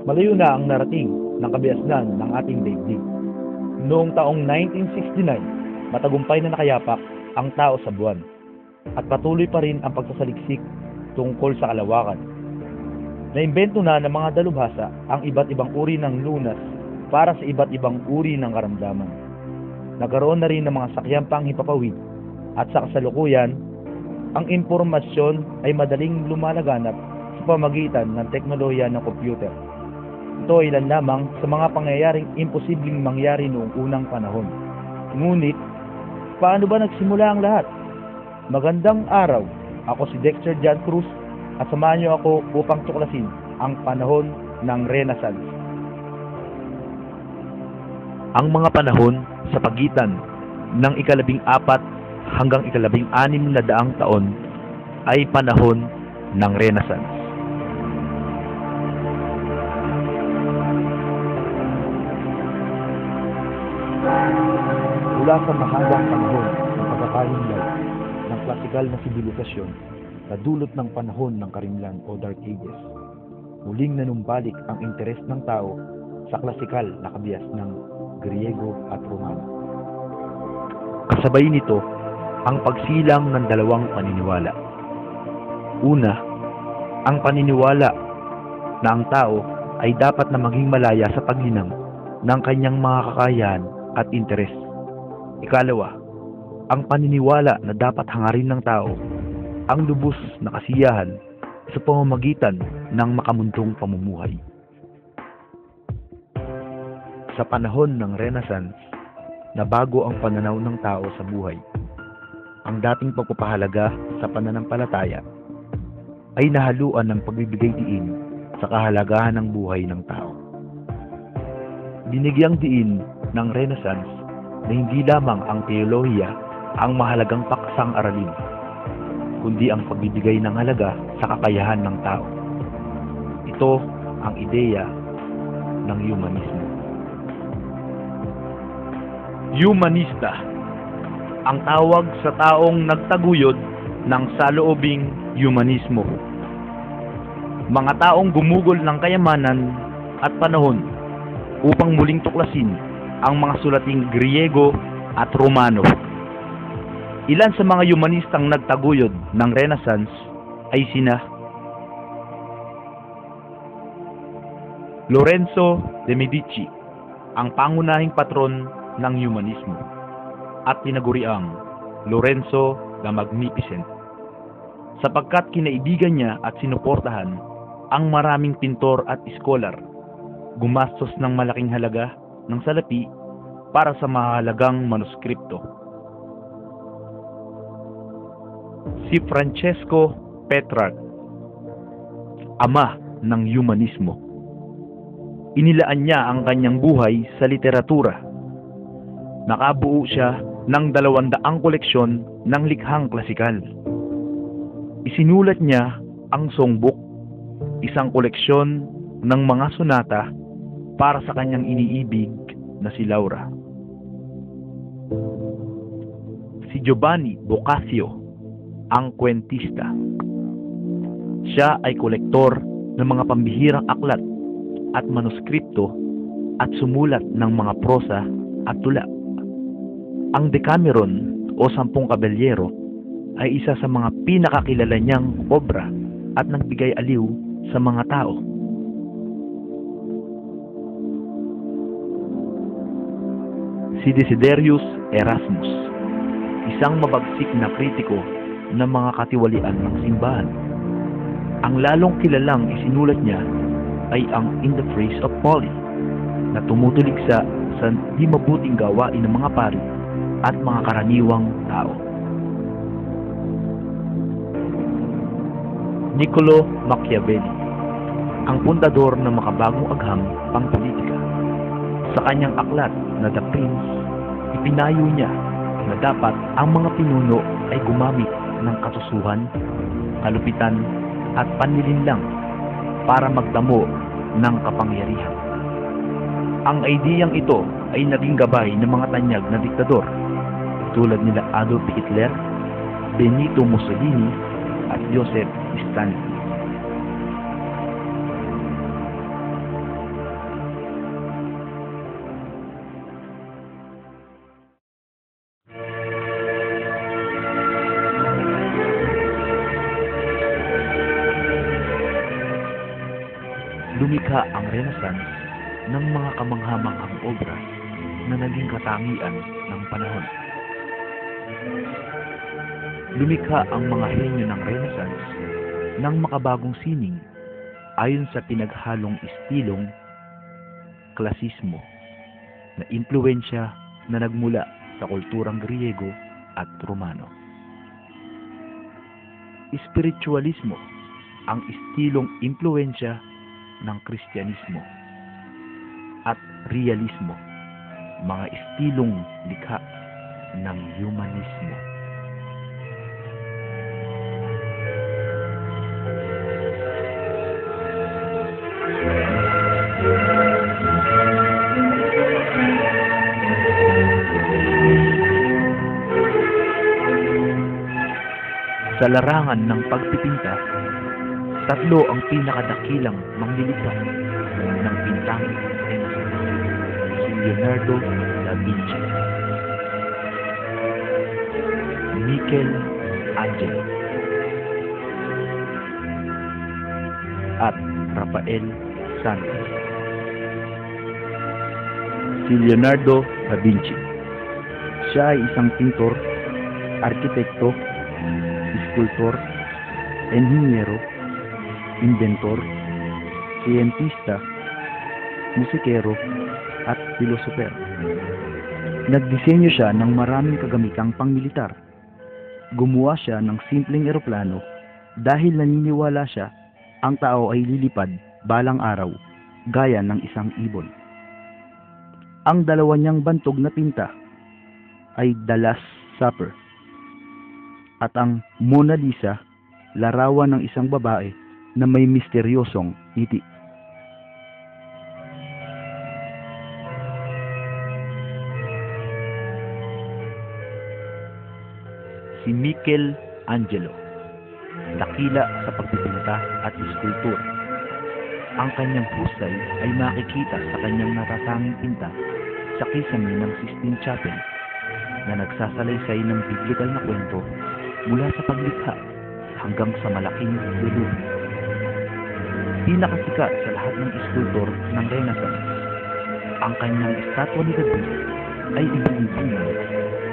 Malayo na ang narating ng kabiasnan ng ating daigdig. Noong taong 1969, matagumpay na nakayapak ang tao sa buwan at patuloy pa rin ang pagsasaliksik tungkol sa kalawakan. Naimbento na ng mga dalubhasa ang iba't ibang uri ng lunas para sa iba't ibang uri ng karamdaman. Nagkaroon na rin ng mga sakyang panghimpapawid at sa kasalukuyan, ang impormasyon ay madaling lumalaganap sa pamagitan ng teknolohiya ng kompyuter. Ito ay ilan lamang sa mga pangyayaring imposibleng mangyari noong unang panahon. Ngunit, paano ba nagsimula ang lahat? Magandang araw, ako si Dexter John Cruz at samahan niyo ako upang tuklasin ang panahon ng Renaissance. Ang mga panahon sa pagitan ng ika-14 hanggang ika-16 na daang taon ay panahon ng Renaissance. Mula sa mahabang panahon ng pagkakahinlad ng klasikal na sibilisasyon sa dulot ng panahon ng Karimlan o Dark Ages, muling nanumbalik ang interes ng tao sa klasikal na kabias ng Griego at Romano. Kasabay nito ang pagsilang ng dalawang paniniwala. Una, ang paniniwala na ang tao ay dapat na maging malaya sa paglinang ng kanyang mga kakayahan at interes. Ikalawa, ang paniniwala na dapat hangarin ng tao ang lubos na kasiyahan sa pamamagitan ng makamuntong pamumuhay. Sa panahon ng Renaissance, nabago ang pananaw ng tao sa buhay. Ang dating pagpapahalaga sa pananampalataya ay nahaluan ng pagbibigay diin sa kahalagahan ng buhay ng tao. Binigyang diin ng Renaissance na hindi lamang ang teolohiya ang mahalagang paksang aralin, kundi ang pagbibigay ng halaga sa kakayahan ng tao. Ito ang ideya ng humanismo. Humanista, ang tawag sa taong nagtaguyod ng saloobing humanismo. Mga taong gumugol ng kayamanan at panahon upang muling tuklasin ang mga sulating Griego at Romano. Ilan sa mga humanistang nagtaguyod ng Renaissance ay sina Lorenzo de Medici, ang pangunahing patron ng humanismo, at tinaguriang Lorenzo the Magnificent, sapagkat kinaibigan niya at sinuportahan ang maraming pintor at iskolar, gumastos ng malaking halaga ng salapi para sa mahalagang manuskripto. Si Francesco Petrarch, ama ng humanismo. Inilaan niya ang kanyang buhay sa literatura. Nakabuo siya ng 200 koleksyon ng likhang klasikal. Isinulat niya ang songbook, isang koleksyon ng mga sonata para sa kanyang iniibig na si Laura. Si Giovanni Boccaccio, ang kwentista. Siya ay kolektor ng mga pambihirang aklat at manuskripto at sumulat ng mga prosa at tula. Ang Decameron o 10 Kabalyero ay isa sa mga pinakakilala niyang obra at nagbigay aliw sa mga tao. Si Desiderius Erasmus, isang mabagsik na kritiko ng mga katiwalian ng simbahan. Ang lalong kilalang isinulat niya ay ang In the Praise of Folly, na tumutuligsa sa di mabuting gawain ng mga pari at mga karaniwang tao. Niccolo Machiavelli, ang pundador ng makabagong agham pangpolitika. Sa kanyang aklat na The Prince, ipinayo niya na dapat ang mga pinuno ay gumamit ng katusuhan, kalupitan, at panlilinlang para magdamo ng kapangyarihan. Ang ideyang ito ay naging gabay ng mga tanyag na diktador tulad nila Adolf Hitler, Benito Mussolini, at Joseph Stalin. Lumikha ang Renaissance ng mga kamangha-manghang obra na naging katangian ng panahon. Lumikha ang mga henyo ng Renaissance ng makabagong sining ayon sa pinaghalong estilong klasismo na impluwensya na nagmula sa kulturang Griego at Romano. Espiritualismo ang estilong impluwensya ng Kristyanismo, at realismo, mga estilong likha ng humanismo. Sa larangan ng pagpipinta, tatlo ang pinakadakilang manglilikha ng pintang Renaissance: si Leonardo da Vinci, Michelangelo, at Rafael Santos. Si Leonardo da Vinci, siya ay isang pintor, arkitekto, skulptor, enhinyero, inventor, siyentista, musikero, at pilosoper. Nagdisenyo siya ng maraming kagamitang pangmilitar. Gumawa siya ng simpleng eroplano dahil naniniwala siya ang tao ay lilipad balang araw gaya ng isang ibon. Ang dalawa niyang bantog na pinta ay The Last Supper at ang Mona Lisa, larawan ng isang babae na may misteryosong ngiti. Si Michelangelo, dakila sa pagpipinta at iskultura. Ang kanyang husay ay makikita sa kanyang natatanging pinta sa kisame ng Sistine Chapel na nagsasalaysay ng biblikal na kwento mula sa paglikha hanggang sa malaking lulubi. Pinakasikat sa lahat ng iskultor ng Renaissance, ang kanyang estatwa ni David ay ibinibigay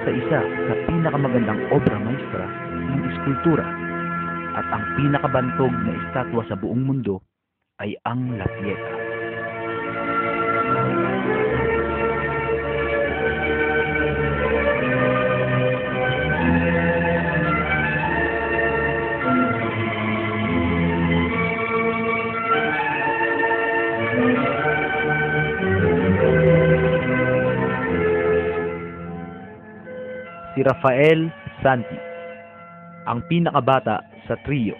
sa isa sa pinakamagandang obra maestra ng iskultura, at ang pinakabantog na estatwa sa buong mundo ay ang La Pieta. Si Rafael Santi, ang pinakabata sa trio.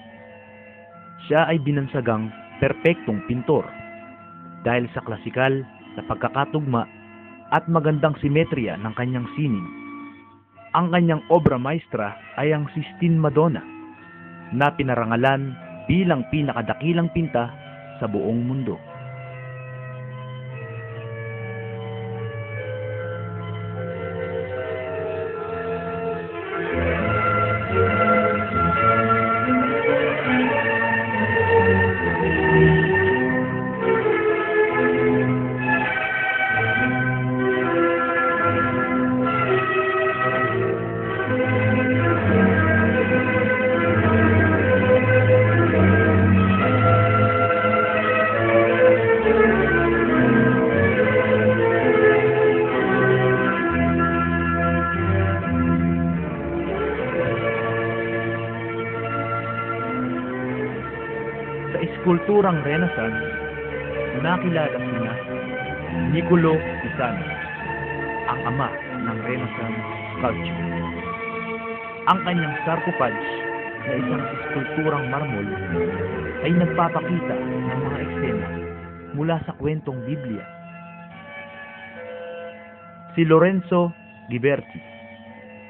Siya ay binansagang perpektong pintor dahil sa klasikal na pagkakatugma at magandang simetriya ng kanyang sining. Ang kanyang obra maestra ay ang Sistine Madonna na pinarangalan bilang pinakadakilang pinta sa buong mundo. Kulturang Renaissance, nakilala sina Niccolo Pisano, ang ama ng Renaissance culture. Ang kanyang sarcophage na isang eskulturang marmol ay nagpapakita ng mga eksena mula sa kwentong Biblia. Si Lorenzo Ghiberti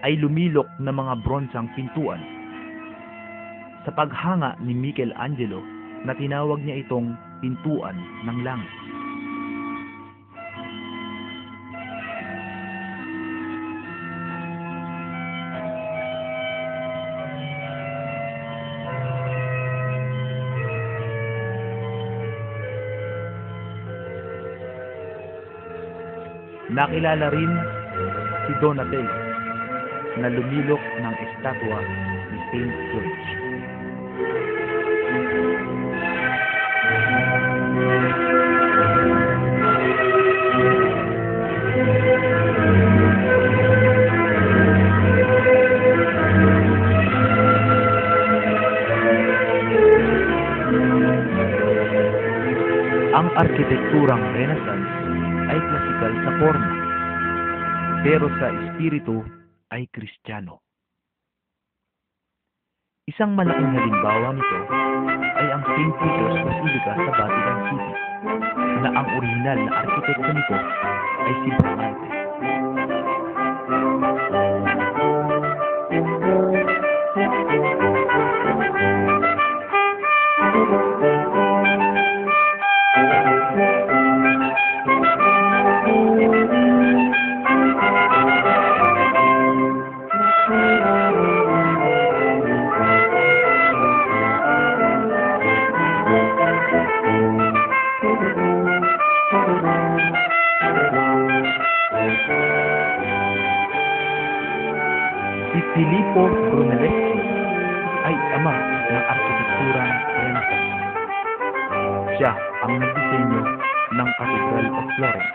ay lumilok ng mga bronsang pintuan sa paghanga ni Michelangelo na tinawag niya itong pintuan ng langit. Nakilala rin si Donatello na lumilok ng estatwa ni Saint George. Ang arkitekturang Renaissance ay klasikal sa forma, pero sa espiritu ay Kristiyano. Isang malaking halimbawa nito ay ang St. Peter's Basilica sa Vatican City, na ang orihinal na arkitekto nito ay si Bramante. Si Filippo Brunelleschi ay ama ng arkitekturang Renaissance. Siya ang nagdisenyo ng Cathedral of Florence.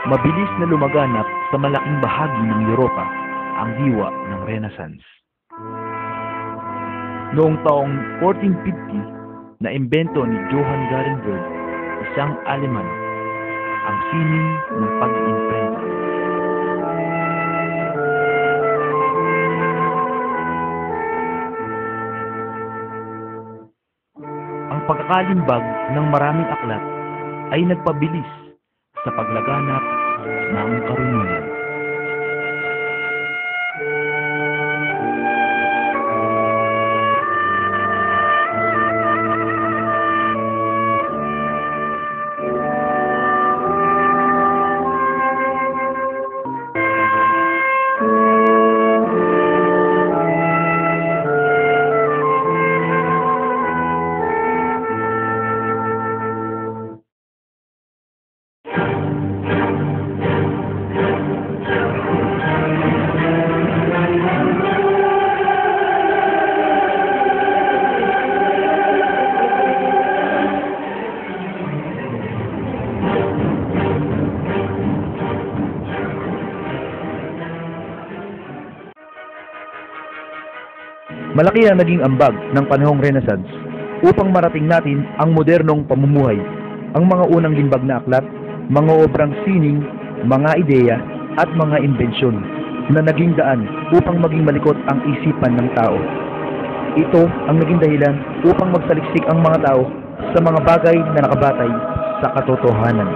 Mabilis na lumaganap sa malaking bahagi ng Europa ang diwa ng Renaissance. Noong taong 1450, naimbento ni Johann Gutenberg, isang Aleman, ang sining ng pag-imprenta. Ang pagkakalimbag ng maraming aklat ay nagpabilis sa paglaganap ng karunungan. Malaki ang naging ambag ng panahong Renaissance upang marating natin ang modernong pamumuhay. Ang mga unang limbag na aklat, mga obrang sining, mga ideya at mga imbensyon na naging daan upang maging malikot ang isipan ng tao. Ito ang naging dahilan upang magsaliksik ang mga tao sa mga bagay na nakabatay sa katotohanan.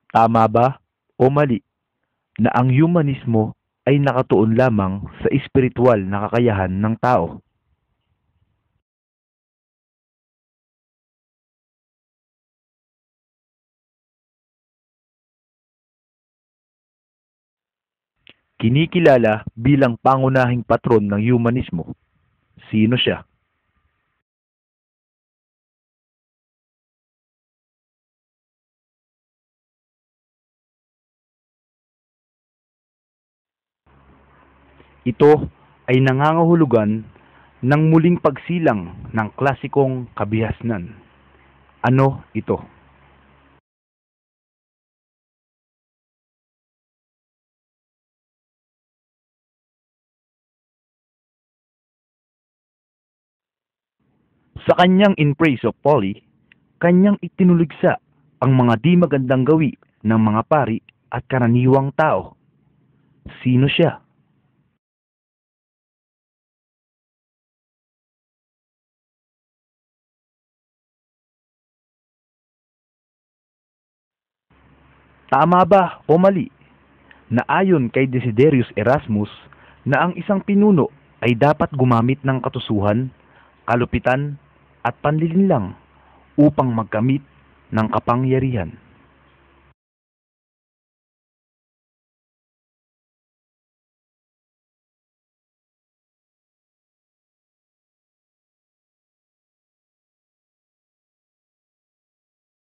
Tama ba o mali na ang humanismo ay nakatuon lamang sa espiritual na kakayahan ng tao? Kinikilala bilang pangunahing patron ng humanismo. Sino siya? Ito ay nangangahulugan ng muling pagsilang ng klasikong kabihasnan. Ano ito? Sa kanyang In Praise of Folly, kanyang itinuligsa ang mga di magandang gawi ng mga pari at karaniwang tao. Sino siya? Tama ba o mali na ayon kay Desiderius Erasmus na ang isang pinuno ay dapat gumamit ng katusuhan, kalupitan at panlilinlang upang magkamit ng kapangyarihan?